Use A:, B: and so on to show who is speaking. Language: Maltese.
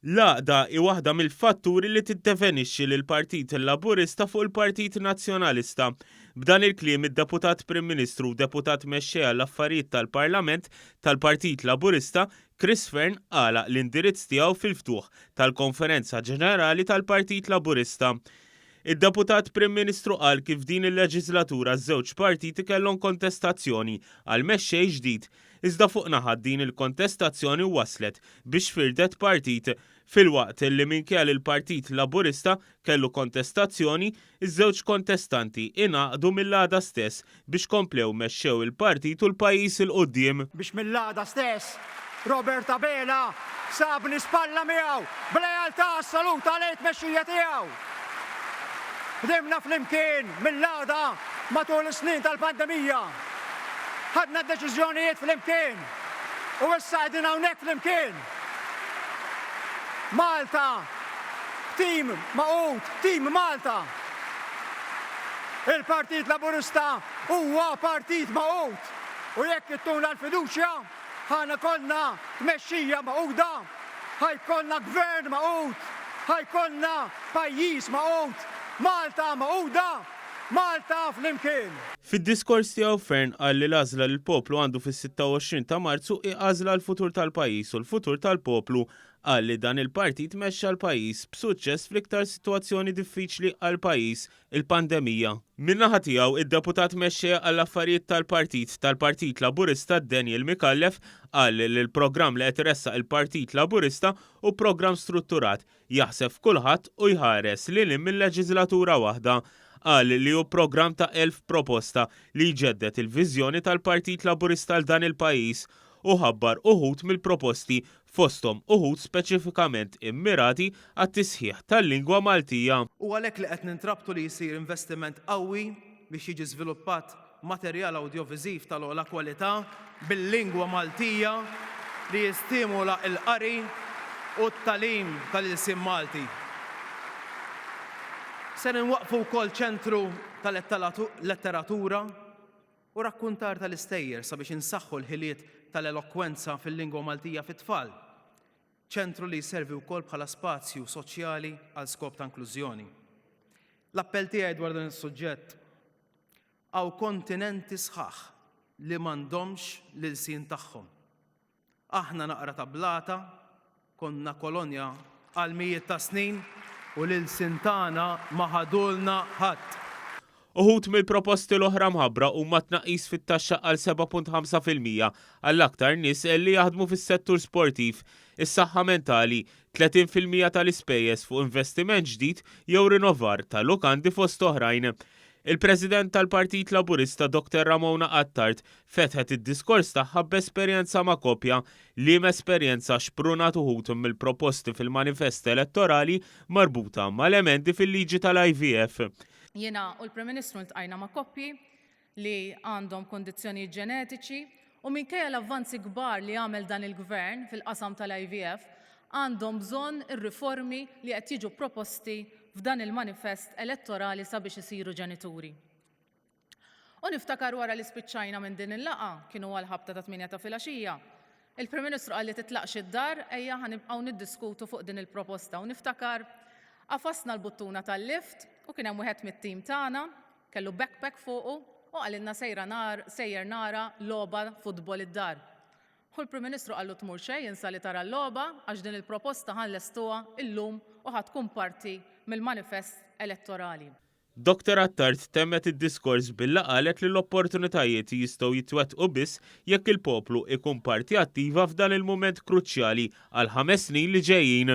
A: L-għaqda hi waħda mill-fatturi li tiddefinixxi lill-Partit Laburista fuq il-Partit Nazzjonalista. B'dan il-kliem id-Deputat Prim Ministru u Deputat Mexxej għall-Affarijiet tal-Parlament tal-Partit Laburista Chris Fearn għalaq l-indirizz tiegħu fil-ftuħ tal-Konferenza Ġenerali tal-Partit Laburista. Id-Deputat Prim Ministru qal kif din il-leġislatura ż-żewġ partiti kellhom kontestazzjoni għal mexxej ġdid, iżda fuq naħa din il-kontestazzjoni waslet biex firdet partit. Filwaqt li minkejja il-Partit Laburista kellu kontestazzjoni, iż-żewġ kontestanti ingħaqdu mill-għada stess biex komplew mexxew il-partit u l-pajjiż il qudiem.
B: Biex mill-għada stess Robert Abela sabni spalla miegħu b'lealtà assoluta lejn tmexxija tiegħu. Bdemna flimkien mill-għada matul is-snin tal-pandemija. Ħadna d-deċiżjonijiet flimkien u issa qegħdin hawnhekk flimkien. Malta, tim maqut, tim Malta. Il-Partit Laburista huwa partit maqut u jekk ittuna l-fiduċja ħana kollna tmexxija maquda, ħajkollna gvern maqut, ħajkollna pajjiż maqut, Malta maquda, Malta flimkien.
A: Fid-diskors tiegħu Fearn qal li l-għażla li l-poplu għandu fis-26 ta' Marzu hi għażla l-futur tal-pajjiż u l-futur tal-poplu qal li dan il-partit mexxa l-pajjiż b'suċċess fl-iktar sitwazzjoni diffiċli għall-pajjiż il-pandemija. Min-naħa tiegħu id-deputat mexxej għall-affarijiet tal-Partit Laburista Daniel Mikallef qal li l-programm li qed iressaq il-Partit Laburista hu programm strutturat jaħseb kulħadd u jħares lil mill-leġislatura waħda. Qal li hu programm ta' 1000 proposta li jġeddet il-viżjoni tal-Partit Laburista għal dan il-pajjiż u ħabbar uħud mill-proposti fosthom uħud speċifikament immirati għat-tisħiħ tal-lingwa Maltija.
C: U għalhekk li qed nintrabtu li jsir investiment qawwi biex jiġi żviluppat materjal awdjoviżiv tal-ogħla kwalità bil-lingwa Maltija li jistimula l-qari u t-tagħlim tal-ilsiem Malti. Se nwaqfu wkoll ċentru tal-letteratura u rakkuntar tal-istejjer sabiex insaħħu l-ħiliet tal-elokwenza fil-lingwa Maltija fit-tfal. ċentru li jservi wkoll bħala spazju soċjali għal skop ta' inklużjoni. L-appell tiegħi dwar dan is-suġġett hawn kontinenti sħaħ li m'għandhomx l-ilsien tagħhom. Aħna naqra ta' blata, konna kolonja għal mijiet ta' snin u l-ilsien tagħna ma ħadulna ħadd.
A: Uħud mill-proposti l-oħra mħabbra huma tnaqqis fit-taxxa għal 7.5% għall-aktar nies li jaħdmu fis-settur sportiv, is-saħħa mentali, 30% tal-ispejjeż fuq investiment ġdid jew rinnovar tal-lukandi fost oħrajn. Il-President tal-Partit Laburista Dr. Ramona Attard fetħet id-diskors tagħha b'esperjenza ma' koppja li esperjenza xprunat uħud mill-proposti fil-manifest elettorali marbuta mal-emendi fil-liġi tal-IVF.
D: Jiena u l-Prim Ministru ltqajna ma' koppji li għandhom kondizzjoni ġenetiċi u minkejja l-avvanzi kbar li għamel dan il-Gvern fil-qasam tal-IVF għandhom bżonn ir-riformi li qed jiġu proposti f'dan il-manifest elettorali sabiex isiru ġenituri. U niftakar wara li spiċċajna minn din il-laqa kienu għal-ħabta ta' 8 ta' filgħaxija. Il-Prim Ministru qal li titlaqx id-dar ejja ħanibqgħu niddiskutu fuq din il-proposta u niftakar qafasna l-buttuna tal-lift u kien hemm wieħed mit-tim tagħna kellu backpack fuqu u qalilna sejjer nara logħba futbol id-dar. U l-Prim Ministru qallu tmur xejn insa li tara l-logħba għax din il-proposta ħanlestuha illum u ħadkun parti mill-manifest elettorali.
A: Dr. Attard temmet id-diskors billi qalet li l-opportunitajiet jistgħu jitwettqu biss jekk il-poplu ikun parti attiva f'dan il-mument kruċjali għal 5 snin li ġejjin.